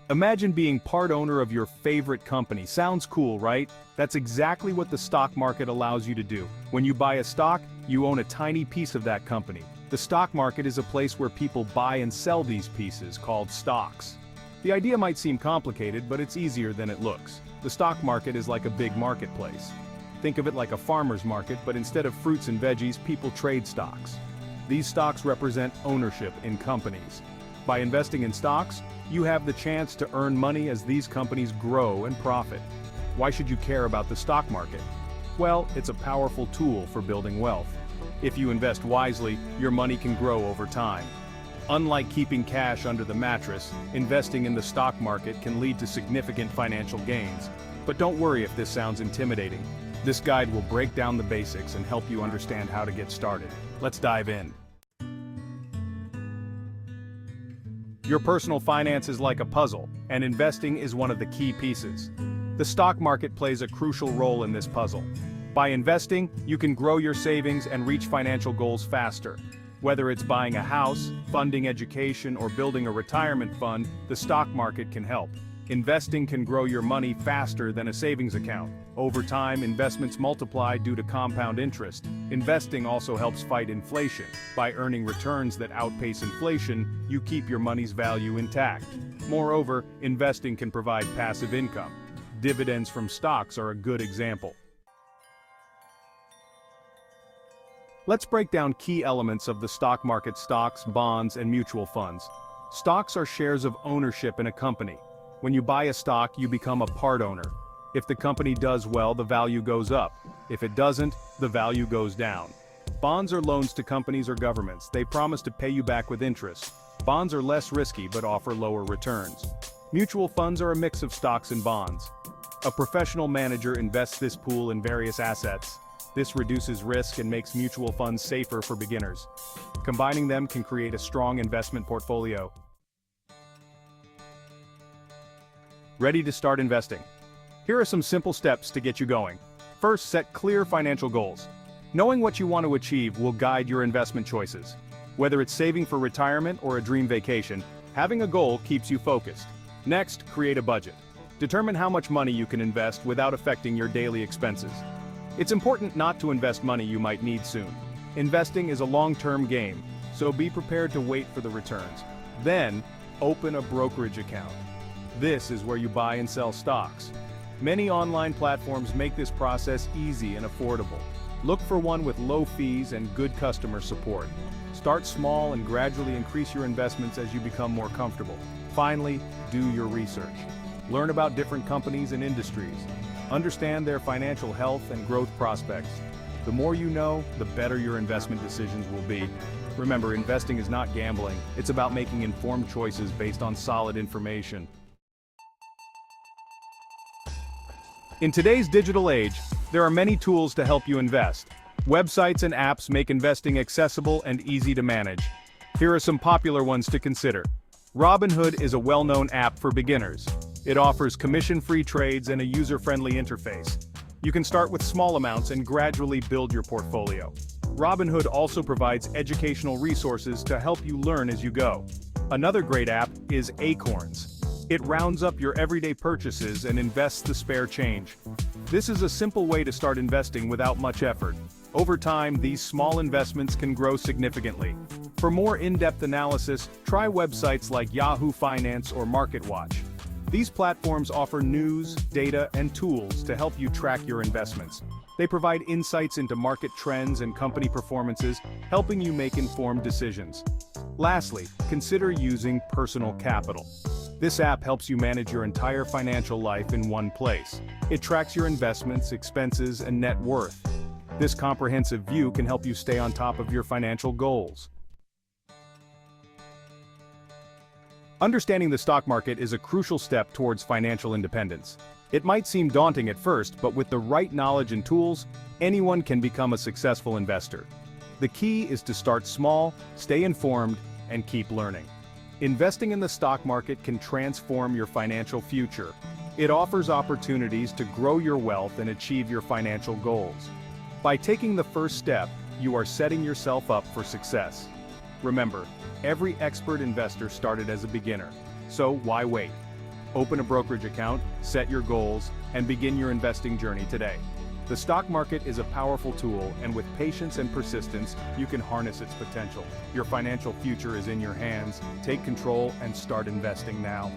Imagine being part owner of your favorite company. Sounds cool, right? That's exactly what the stock market allows you to do. When you buy a stock, you own a tiny piece of that company. The stock market is a place where people buy and sell these pieces, called stocks. The idea might seem complicated, but it's easier than it looks. The stock market is like a big marketplace. Think of it like a farmer's market, but instead of fruits and veggies, people trade stocks. These stocks represent ownership in companies. By investing in stocks, you have the chance to earn money as these companies grow and profit. Why should you care about the stock market? Well, it's a powerful tool for building wealth. If you invest wisely, your money can grow over time. Unlike keeping cash under the mattress, investing in the stock market can lead to significant financial gains. But don't worry if this sounds intimidating. This guide will break down the basics and help you understand how to get started. Let's dive in. Your personal finance is like a puzzle, and investing is one of the key pieces. The stock market plays a crucial role in this puzzle. By investing, you can grow your savings and reach financial goals faster. Whether it's buying a house, funding education, or building a retirement fund, the stock market can help. Investing can grow your money faster than a savings account. Over time, investments multiply due to compound interest. Investing also helps fight inflation. By earning returns that outpace inflation, you keep your money's value intact. Moreover, investing can provide passive income. Dividends from stocks are a good example. Let's break down key elements of the stock market: stocks, bonds, and mutual funds. Stocks are shares of ownership in a company. When you buy a stock, you become a part owner. If the company does well, the value goes up. If it doesn't, the value goes down. Bonds are loans to companies or governments. They promise to pay you back with interest. Bonds are less risky but offer lower returns. Mutual funds are a mix of stocks and bonds. A professional manager invests this pool in various assets. This reduces risk and makes mutual funds safer for beginners. Combining them can create a strong investment portfolio. Ready to start investing? Here are some simple steps to get you going. First, set clear financial goals. Knowing what you want to achieve will guide your investment choices. Whether it's saving for retirement or a dream vacation, having a goal keeps you focused. Next, create a budget. Determine how much money you can invest without affecting your daily expenses. It's important not to invest money you might need soon. Investing is a long-term game, so be prepared to wait for the returns. Then, open a brokerage account. This is where you buy and sell stocks. Many online platforms make this process easy and affordable. Look for one with low fees and good customer support. Start small and gradually increase your investments as you become more comfortable. Finally, do your research. Learn about different companies and industries. Understand their financial health and growth prospects. The more you know, the better your investment decisions will be. Remember, investing is not gambling. It's about making informed choices based on solid information. In today's digital age, there are many tools to help you invest. Websites and apps make investing accessible and easy to manage. Here are some popular ones to consider. Robinhood is a well-known app for beginners. It offers commission-free trades and a user-friendly interface. You can start with small amounts and gradually build your portfolio. Robinhood also provides educational resources to help you learn as you go. Another great app is Acorns. It rounds up your everyday purchases and invests the spare change. This is a simple way to start investing without much effort. Over time, these small investments can grow significantly. For more in-depth analysis, try websites like Yahoo Finance or MarketWatch. These platforms offer news, data, and tools to help you track your investments. They provide insights into market trends and company performances, helping you make informed decisions. Lastly, consider using Personal Capital. This app helps you manage your entire financial life in one place. It tracks your investments, expenses, and net worth. This comprehensive view can help you stay on top of your financial goals. Understanding the stock market is a crucial step towards financial independence. It might seem daunting at first, but with the right knowledge and tools, anyone can become a successful investor. The key is to start small, stay informed, and keep learning. Investing in the stock market can transform your financial future. It offers opportunities to grow your wealth and achieve your financial goals. By taking the first step, you are setting yourself up for success. Remember, every expert investor started as a beginner, so why wait? Open a brokerage account, set your goals, and begin your investing journey today. The stock market is a powerful tool, and with patience and persistence, you can harness its potential. Your financial future is in your hands. Take control and start investing now.